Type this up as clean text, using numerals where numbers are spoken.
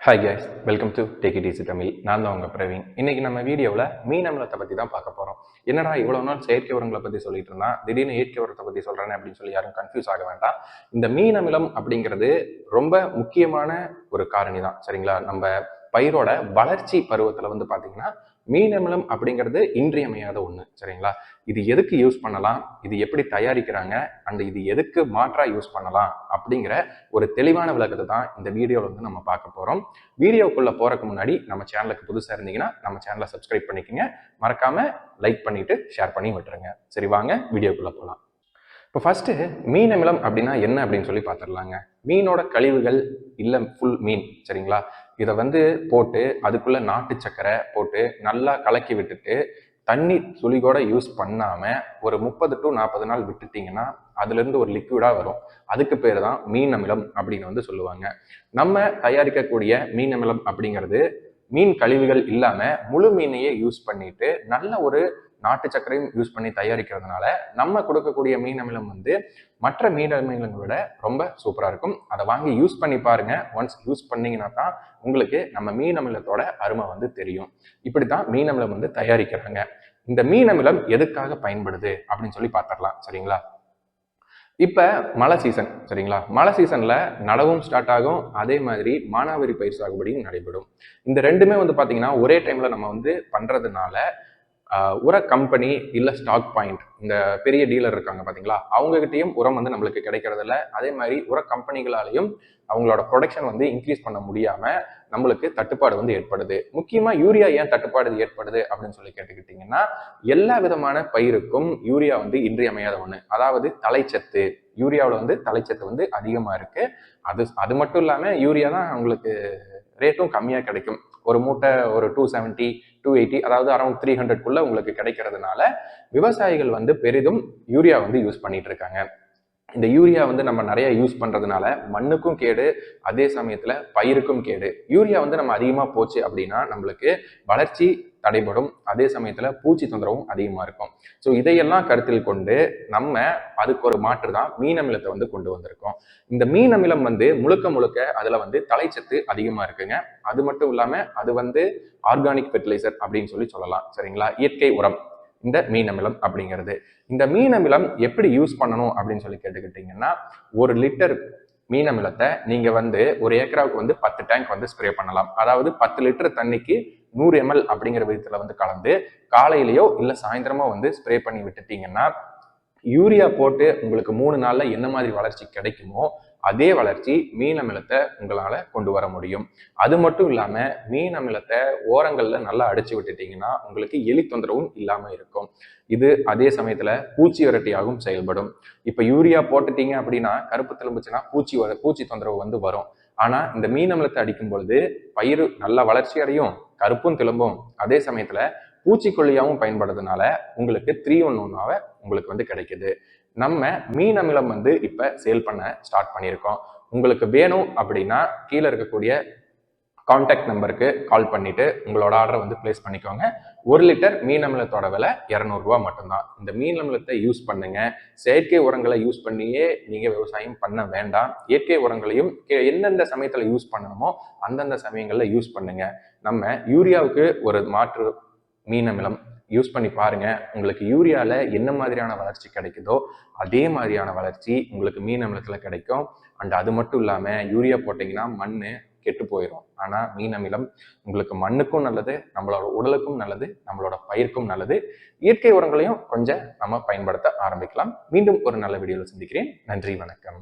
Hi guys, welcome to take it easy Tamil. நான் தான் உங்கள் பிரவீன். இன்னைக்கு நம்ம வீடியோவில் மீன் அமிலத்தை பற்றி தான் பார்க்க போகிறோம். என்னடா இவ்வளோ நாள் செயற்கை உரங்களை பற்றி சொல்லிட்டு இருந்தா திடீர்னு இயற்கை உரத்தை பற்றி சொல்கிறேன்னு அப்படின்னு சொல்லி யாரும் கன்ஃபியூஸ் ஆக வேண்டாம். இந்த மீன் அமிலம் அப்படிங்கிறது ரொம்ப முக்கியமான ஒரு காரணி தான், சரிங்களா? நம்ம பயிரோட வளர்ச்சி பருவத்தில் வந்து பார்த்தீங்கன்னா மீன் அமிலம் அப்படிங்கிறது இன்றியமையாத ஒன்று, சரிங்களா? இது எதுக்கு யூஸ் பண்ணலாம், இது எப்படி தயாரிக்கிறாங்க, அண்ட் இது எதுக்கு மாற்றா யூஸ் பண்ணலாம் அப்படிங்கிற ஒரு தெளிவான விளக்கத்தை தான் இந்த வீடியோவில் வந்து நம்ம பார்க்க போகிறோம். வீடியோக்குள்ளே போகிறதுக்கு முன்னாடி நம்ம சேனலுக்கு புதுசாக இருந்தீங்கன்னா நம்ம சேனலை சப்ஸ்கிரைப் பண்ணிக்கோங்க. மறக்காமல் லைக் பண்ணிவிட்டு ஷேர் பண்ணி விட்டுருங்க. சரி, வாங்க வீடியோக்குள்ளே போகலாம். இப்போ ஃபர்ஸ்ட் மீன் அமிலம் அப்படின்னா என்ன அப்படின்னு சொல்லி பார்த்துடலாங்க. மீனோட கழிவுகள் இல்லை ஃபுல் மீன், சரிங்களா? இதை வந்து போட்டு அதுக்குள்ள நாட்டு சக்கரை போட்டு நல்லா கலக்கி விட்டுட்டு தண்ணி துளிகூட யூஸ் பண்ணாம ஒரு 30 to 40 நாள் விட்டுட்டீங்கன்னா அதுல இருந்து ஒரு லிக்விடா வரும். அதுக்கு பேர் தான் மீன் அமிலம் அப்படின்னு வந்து சொல்லுவாங்க. நம்ம தயாரிக்கக்கூடிய மீன் அமிலம் அப்படிங்கிறது மீன் கழிவுகள் இல்லாம முழு மீனையே யூஸ் பண்ணிட்டு நல்ல ஒரு நாட்டு சர்க்கரையும் யூஸ் பண்ணி தயாரிக்கிறதுனால நம்ம கொடுக்கக்கூடிய மீன் அமிலம் வந்து மற்ற மீன் அமிலங்களை விட ரொம்ப சூப்பரா இருக்கும். அதை வாங்கி யூஸ் பண்ணி பாருங்க. ஒன்ஸ் யூஸ் பண்ணீங்கன்னா தான் உங்களுக்கு நம்ம மீன் அமிலத்தோட அருமை வந்து தெரியும். இப்படித்தான் மீன் அமிலம் வந்து தயாரிக்கிறாங்க. இந்த மீன் அமிலம் எதுக்காக பயன்படுது அப்படின்னு சொல்லி பார்த்துடலாம், சரிங்களா? இப்ப மழை சீசன், சரிங்களா? மழை சீசன்ல நடவும் ஸ்டார்ட் ஆகும், அதே மாதிரி மானாவாரி பயிர் சாகுபடியும் நடைபெறும். இந்த ரெண்டுமே வந்து பாத்தீங்கன்னா ஒரே டைம்ல நம்ம வந்து பண்றதுனால உர கம்பெனி இல்லை ஸ்டாக் பாயிண்ட், இந்த பெரிய டீலர் இருக்காங்க பார்த்தீங்களா, அவங்ககிட்டையும் உரம் வந்து நம்மளுக்கு கிடைக்கிறதில்ல. அதே மாதிரி உர கம்பெனிகளாலையும் அவங்களோட ப்ரொடக்ஷன் வந்து இன்க்ரீஸ் பண்ண முடியாமல் நம்மளுக்கு தட்டுப்பாடு வந்து ஏற்படுது. முக்கியமாக யூரியா ஏன் தட்டுப்பாடு ஏற்படுது அப்படின்னு சொல்லி கேட்டுக்கிட்டிங்கன்னா, எல்லா விதமான பயிருக்கும் யூரியா வந்து இன்றியமையாத ஒன்று. அதாவது தலைச்சத்து, யூரியாவில் வந்து தலைச்சத்து வந்து அதிகமாக இருக்குது. அது மட்டும் இல்லாமல் யூரியா தான் அவங்களுக்கு ரேட்டும் கம்மியாக கிடைக்கும். ஒரு மூட்டை ஒரு 270 280, அதாவது அரௌண்ட் 300 உங்களுக்கு கிடைக்கிறதுனால விவசாயிகள் வந்து பெரிதும் யூரியா வந்து யூஸ் பண்ணிட்டு இருக்காங்க. இந்த யூரியா வந்து நம்ம நிறைய யூஸ் பண்றதுனால மண்ணுக்கும் கேடு, அதே சமயத்துல பயிருக்கும் கேடு. யூரியா வந்து நம்ம அதிகமா போச்சு அப்படின்னா நம்மளுக்கு வளர்ச்சி தடைபடும், அதே சமயத்துல பூச்சி தொந்தரவும் அதிகமா இருக்கும். ஸோ இதையெல்லாம் கருத்தில் கொண்டு நம்ம அதுக்கு ஒரு மாற்று தான் மீன் அமிலத்தை வந்து கொண்டு வந்திருக்கோம். இந்த மீன் அமிலம் வந்து முழுக்க முழுக்க அதுல வந்து தலைச்சத்து அதிகமா இருக்குங்க. அது மட்டும் இல்லாம அது வந்து ஆர்கானிக் ஃபெர்டிலைசர் அப்படின்னு சொல்லி சொல்லலாம், சரிங்களா? இயற்கை உரம் இந்த மீன் அமிலம் அப்படிங்கிறது. இந்த மீன் அமிலம் எப்படி யூஸ் பண்ணணும் அப்படின்னு சொல்லி கேட்டுக்கிட்டீங்கன்னா, 1 லிட்டர் மீன் அமிலத்தை நீங்க வந்து ஒரு ஏக்கராவுக்கு வந்து 10 டேங்க் வந்து ஸ்ப்ரே பண்ணலாம். அதாவது 10 லிட்டர் தண்ணிக்கு 100 ml அப்படிங்கிற விதத்துல வந்து கலந்து காலையிலயோ இல்ல சாயந்தரமோ வந்து ஸ்ப்ரே பண்ணி விட்டுட்டீங்கன்னா, யூரியா போட்டு உங்களுக்கு 3 நாள்ல என்ன மாதிரி வளர்ச்சி கிடைக்குமோ அதே வளர்ச்சி மீன் அமிலத்தை உங்களால கொண்டு வர முடியும். அது மட்டும் இல்லாம மீன் அமிலத்தை ஓரங்கள்ல நல்லா அடிச்சு விட்டுட்டீங்கன்னா உங்களுக்கு எலி தொந்தரவும் இல்லாம இருக்கும். இது அதே சமயத்துல பூச்சி விரட்டியாகவும் செயல்படும். இப்ப யூரியா போட்டுட்டீங்க அப்படின்னா கருப்பு திரும்புச்சுன்னா பூச்சி தொந்தரவு வந்து வரும். ஆனா இந்த மீன் அமிலத்தை அடிக்கும் பொழுது பயிர் நல்லா வளர்ச்சி அடையும், கருப்பும் திரும்பும், அதே சமயத்துல பூச்சிக்கொல்லியாகவும் பயன்படுறதுனால உங்களுக்கு 3-in-1 உங்களுக்கு வந்து கிடைக்குது. நம்ம மீன் அமிலம் வந்து இப்ப சேல் பண்ண ஸ்டார்ட் பண்ணியிருக்கோம். உங்களுக்கு வேணும் அப்படின்னா கீழே இருக்கக்கூடிய கான்டாக்ட் நம்பருக்கு கால் பண்ணிட்டு உங்களோட ஆர்டரை வந்து பிளேஸ் பண்ணிக்கோங்க. 1 லிட்டர் மீன் அமிலத்தோட விலை 200 ரூபா மட்டும்தான். இந்த மீன் அமிலத்தை யூஸ் பண்ணுங்க. செயற்கை உரங்களை யூஸ் பண்ணியே நீங்க விவசாயம் பண்ண வேண்டாம். இயற்கை உரங்களையும் எந்தெந்த சமயத்துல யூஸ் பண்ணணுமோ அந்தந்த சமயங்கள்ல யூஸ் பண்ணுங்க. நம்ம யூரியாவுக்கு ஒரு மாற்று மீன் அமிலம் யூஸ் பண்ணி பாருங்க. உங்களுக்கு யூரியால என்ன மாதிரியான வளர்ச்சி கிடைக்குதோ அதே மாதிரியான வளர்ச்சி உங்களுக்கு மீன் அமிலத்துல கிடைக்கும். அண்ட் அது மட்டும் இல்லாம யூரியா போட்டீங்கன்னா மண்ணு கெட்டு போயிடும். ஆனா மீன் அமிலம் உங்களுக்கு மண்ணுக்கும் நல்லது, நம்மளோட உடலுக்கும் நல்லது, நம்மளோட பயிருக்கும் நல்லது. இயற்கை உரங்களையும் கொஞ்சம் நம்ம பயன்படுத்த ஆரம்பிக்கலாம். மீண்டும் ஒரு நல்ல வீடியோவில் சந்திக்கிறேன். நன்றி, வணக்கம்.